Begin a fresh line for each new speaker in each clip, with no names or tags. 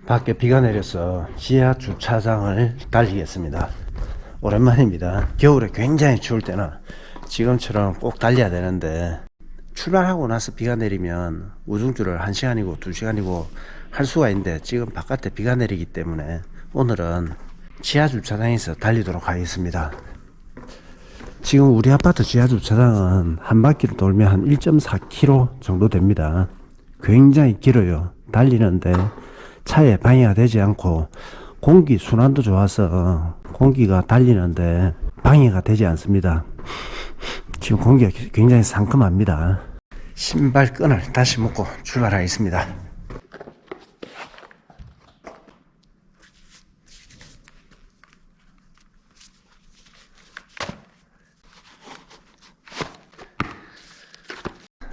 밖에 비가 내려서 지하 주차장을 달리겠습니다. 오랜만입니다. 겨울에 굉장히 추울 때는 지금처럼 꼭 달려야 되는데, 출발하고 나서 비가 내리면 우중주를 1시간이고 2시간이고 할 수가 있는데, 지금 바깥에 비가 내리기 때문에 오늘은 지하 주차장에서 달리도록 하겠습니다. 지금 우리 아파트 지하 주차장은 한 바퀴를 돌면 한 1.4km 정도 됩니다. 굉장히 길어요. 달리는데 차에 방해가 되지 않고 공기 순환도 좋아서 공기가 달리는데 방해가 되지 않습니다. 지금 공기가 굉장히 상큼합니다. 신발끈을 다시 묶고 출발하겠습니다.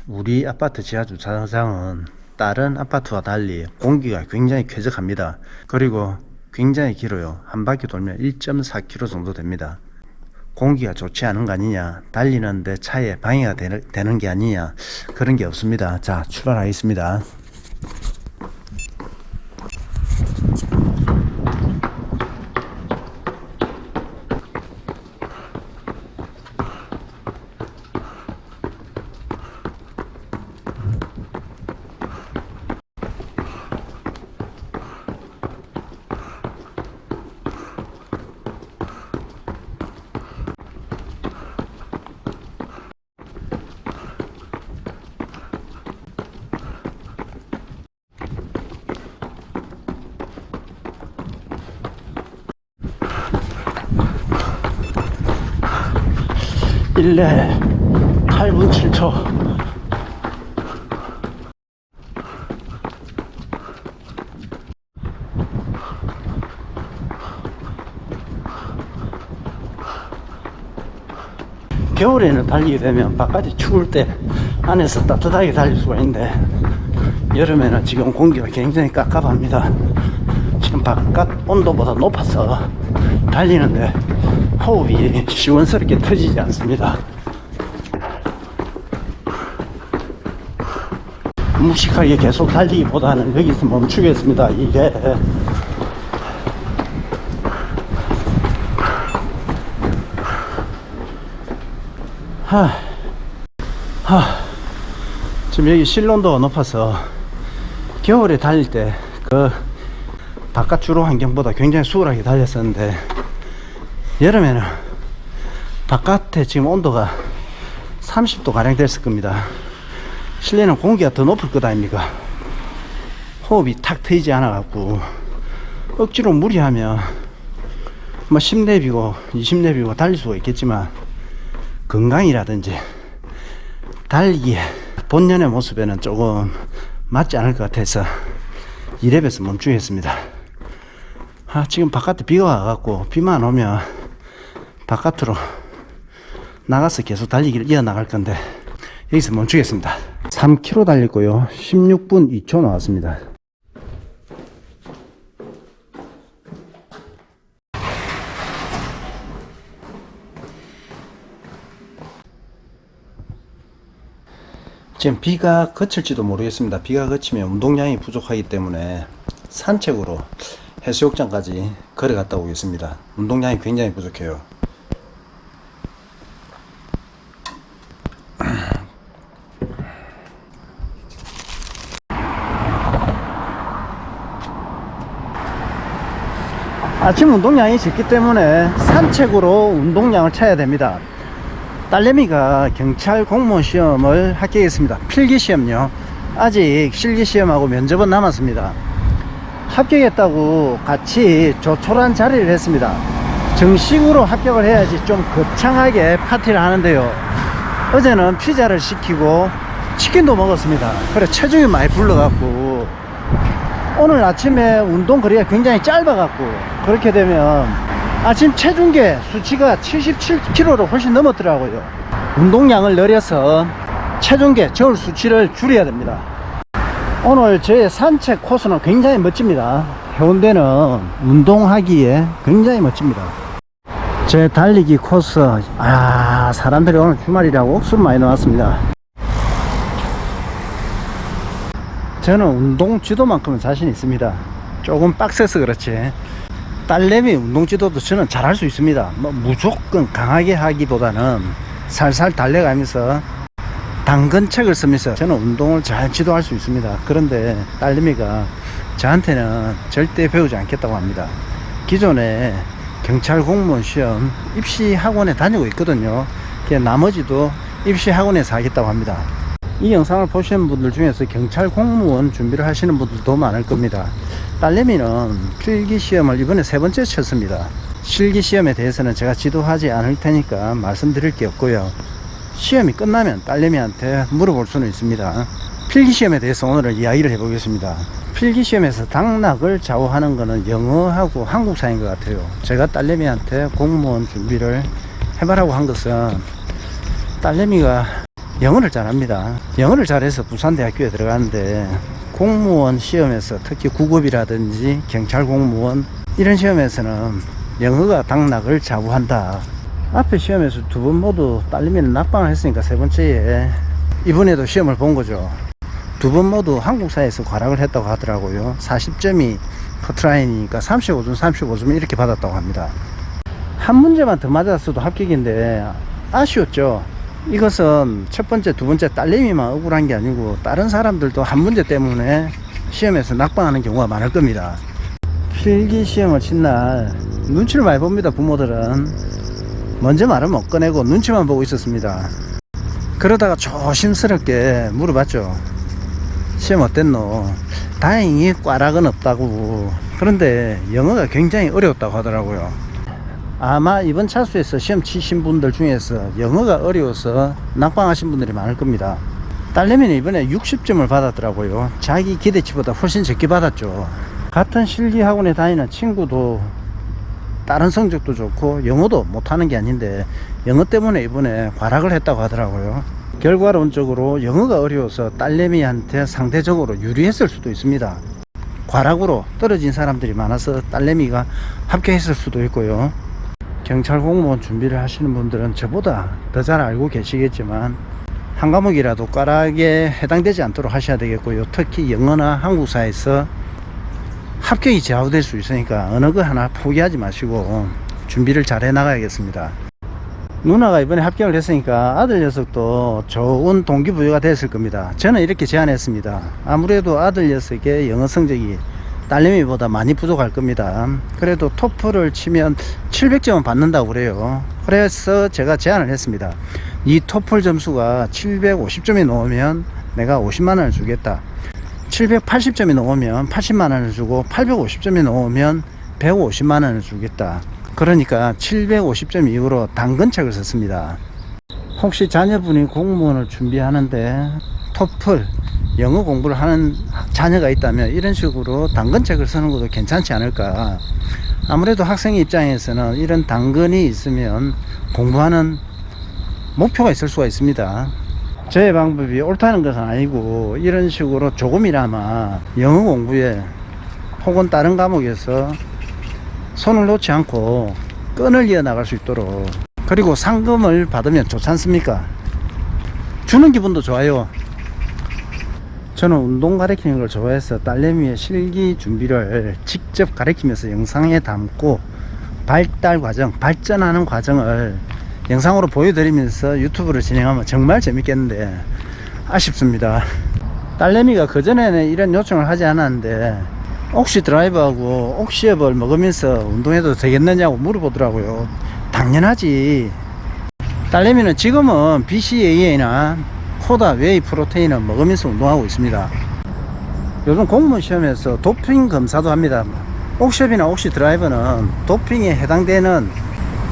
우리 아파트 지하 주차장은 다른 아파트와 달리 공기가 굉장히 쾌적합니다. 그리고 굉장히 길어요. 한 바퀴 돌면 1.4km 정도 됩니다. 공기가 좋지 않은 거 아니냐, 달리는데 차에 방해가 되는 게 아니냐, 그런 게 없습니다. 자, 출발하겠습니다. 일레 8분 7초. 겨울에는 달리게 되면 바깥이 추울 때 안에서 따뜻하게 달릴 수가 있는데, 여름에는 지금 공기가 굉장히 깝깝합니다. 지금 바깥 온도보다 높아서 달리는데 호흡이 시원스럽게 터지지 않습니다. 무식하게 계속 달리기보다는 여기서 멈추겠습니다. 이게 지금 여기 실온도가 높아서 겨울에 달릴 때 그 바깥 주로 환경보다 굉장히 수월하게 달렸었는데, 여름에는 바깥에 지금 온도가 30도 가량 됐을 겁니다. 실내는 공기가 더 높을 것 아닙니까? 호흡이 탁 트이지 않아 갖고 억지로 무리하면 뭐 10렙이고 20렙이고 달릴 수가 있겠지만, 건강이라든지 달리기의 본연의 모습에는 조금 맞지 않을 것 같아서 2렙에서 멈추겠습니다. 지금 바깥에 비가 와갖고 비만 오면 바깥으로 나가서 계속 달리기를 이어나갈 건데, 여기서 멈추겠습니다. 3km 달렸고요. 16분 2초 나왔습니다. 지금 비가 그칠지도 모르겠습니다. 비가 그치면 운동량이 부족하기 때문에 산책으로 해수욕장까지 걸어갔다 오겠습니다. 운동량이 굉장히 부족해요. 아침 운동량이 적기 때문에 산책으로 운동량을 쳐야 됩니다. 딸내미가 경찰 공무원 시험을 합격했습니다. 필기시험요. 아직 실기시험하고 면접은 남았습니다. 합격했다고 같이 조촐한 자리를 했습니다. 정식으로 합격을 해야지 좀 거창하게 파티를 하는데요, 어제는 피자를 시키고 치킨도 먹었습니다. 그래 체중이 많이 불러갖고 오늘 아침에 운동 거리가 굉장히 짧아갖고, 그렇게 되면 아침 체중계 수치가 77kg로 훨씬 넘었더라고요. 운동량을 늘려서 체중계 저울 수치를 줄여야 됩니다. 오늘 저의 산책 코스는 굉장히 멋집니다. 해운대는 운동하기에 굉장히 멋집니다. 제 달리기 코스, 사람들이 오늘 주말이라고 옥수를 많이 나왔습니다. 저는 운동 지도만큼은 자신 있습니다. 조금 빡세서 그렇지 딸내미 운동지도도 저는 잘할 수 있습니다. 뭐 무조건 강하게 하기보다는 살살 달려가면서 당근책을 쓰면서 저는 운동을 잘 지도할 수 있습니다. 그런데 딸내미가 저한테는 절대 배우지 않겠다고 합니다. 기존에 경찰 공무원 시험 입시 학원에 다니고 있거든요. 나머지도 입시 학원에서 하겠다고 합니다. 이 영상을 보시는 분들 중에서 경찰 공무원 준비를 하시는 분들도 많을 겁니다. 딸내미는 필기시험을 이번에 3번째 쳤습니다. 실기시험에 대해서는 제가 지도하지 않을 테니까 말씀드릴 게 없고요. 시험이 끝나면 딸내미한테 물어볼 수는 있습니다. 필기시험에 대해서 오늘은 이야기를 해보겠습니다. 필기시험에서 당락을 좌우하는 것은 영어하고 한국사인 것 같아요. 제가 딸내미한테 공무원 준비를 해보라고 한 것은 딸내미가 영어를 잘합니다. 영어를 잘해서 부산대학교에 들어가는데 공무원 시험에서 특히 구급이라든지 경찰 공무원 이런 시험에서는 영어가 당락을 좌우한다. 앞에 시험에서 2번 모두 딸내미는 낙방을 했으니까 3번째에 이번에도 시험을 본 거죠. 2번 모두 한국사에서 과락을 했다고 하더라고요. 40점이 커트라인이니까 35점 35점 이렇게 받았다고 합니다. 한 문제만 더 맞았어도 합격인데 아쉬웠죠. 이것은 첫 번째, 두 번째 딸내미만 억울한 게 아니고 다른 사람들도 한 문제 때문에 시험에서 낙방하는 경우가 많을 겁니다. 필기시험을 친 날 눈치를 많이 봅니다. 부모들은 먼저 말은 못 꺼내고 눈치만 보고 있었습니다. 그러다가 조심스럽게 물어봤죠. 시험 어땠노? 다행히 꽈락은 없다고. 그런데 영어가 굉장히 어려웠다고 하더라고요. 아마 이번 차수에서 시험 치신 분들 중에서 영어가 어려워서 낙방하신 분들이 많을 겁니다. 딸내미는 이번에 60점을 받았더라고요. 자기 기대치보다 훨씬 적게 받았죠. 같은 실기학원에 다니는 친구도 다른 성적도 좋고 영어도 못하는 게 아닌데 영어 때문에 이번에 과락을 했다고 하더라고요. 결과론적으로 영어가 어려워서 딸내미한테 상대적으로 유리했을 수도 있습니다. 과락으로 떨어진 사람들이 많아서 딸내미가 합격했을 수도 있고요. 경찰 공무원 준비를 하시는 분들은 저보다 더 잘 알고 계시겠지만 한 과목이라도 과락에 해당되지 않도록 하셔야 되겠고요. 특히 영어나 한국사에서 합격이 좌우될 수 있으니까 어느 거 하나 포기하지 마시고 준비를 잘 해 나가야겠습니다. 누나가 이번에 합격을 했으니까 아들 녀석도 좋은 동기부여가 됐을 겁니다. 저는 이렇게 제안했습니다. 아무래도 아들 녀석의 영어 성적이 딸내미보다 많이 부족할 겁니다. 그래도 토플을 치면 700점은 받는다고 그래요. 그래서 제가 제안을 했습니다. 이 토플 점수가 750점이 넘으면 내가 50만원을 주겠다. 780점이 넘으면 80만원을 주고 850점이 넘으면 150만원을 주겠다. 그러니까 750점 이후로 당근책을 썼습니다. 혹시 자녀분이 공무원을 준비하는데 토플 영어 공부를 하는 자녀가 있다면 이런 식으로 당근책을 쓰는 것도 괜찮지 않을까. 아무래도 학생의 입장에서는 이런 당근이 있으면 공부하는 목표가 있을 수가 있습니다. 제 방법이 옳다는 것은 아니고 이런 식으로 조금이나마 영어 공부에 혹은 다른 과목에서 손을 놓지 않고 끈을 이어나갈 수 있도록, 그리고 상금을 받으면 좋지 않습니까? 주는 기분도 좋아요. 저는 운동 가르치는 걸 좋아해서 딸내미의 실기 준비를 직접 가르치면서 영상에 담고 발달 과정, 발전하는 과정을 영상으로 보여드리면서 유튜브를 진행하면 정말 재밌겠는데 아쉽습니다. 딸내미가 그전에는 이런 요청을 하지 않았는데 옥시 드라이브하고 옥시업을 먹으면서 운동해도 되겠느냐고 물어보더라고요. 당연하지. 딸내미는 지금은 BCAA나 코다 웨이 프로테인을 먹으면서 운동하고 있습니다. 요즘 공무원 시험에서 도핑 검사도 합니다. 옥시업이나 옥시 드라이브는 도핑에 해당되는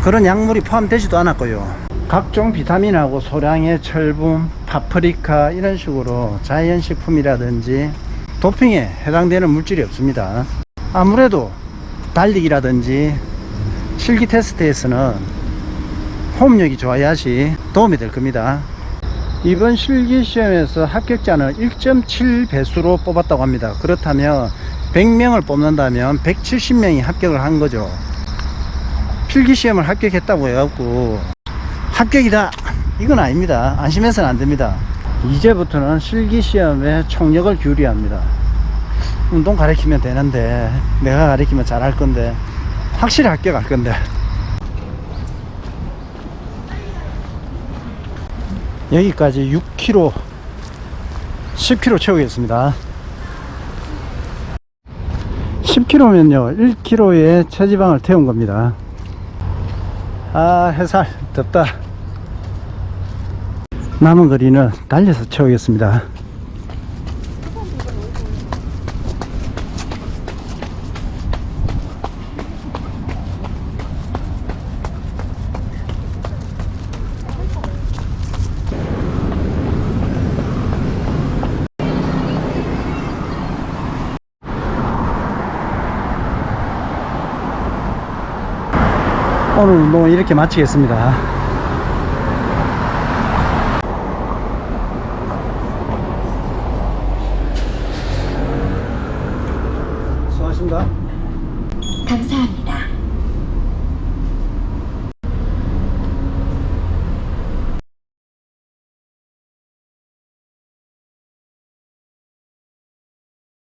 그런 약물이 포함되지도 않았고요. 각종 비타민하고 소량의 철분, 파프리카 이런 식으로 자연식품이라든지 도핑에 해당되는 물질이 없습니다. 아무래도 달리기라든지 실기 테스트에서는 호흡력이 좋아야지 도움이 될 겁니다. 이번 실기 시험에서 합격자는 1.7배수로 뽑았다고 합니다. 그렇다면 100명을 뽑는다면 170명이 합격을 한 거죠. 필기 시험을 합격했다고 해갖고 합격이다 이건 아닙니다. 안심해서는 안 됩니다. 이제부터는 실기 시험에 총력을 기울여야 합니다. 운동 가르치면 되는데, 내가 가르치면 잘할 건데, 확실히 합격할 건데. 여기까지 6km 10km 채우겠습니다. 10km면요 1km의 체지방을 태운 겁니다. 아, 햇살 덥다. 남은 거리는 달려서 채우겠습니다. 오늘 운동은 이렇게 마치겠습니다. 수고하셨습니다.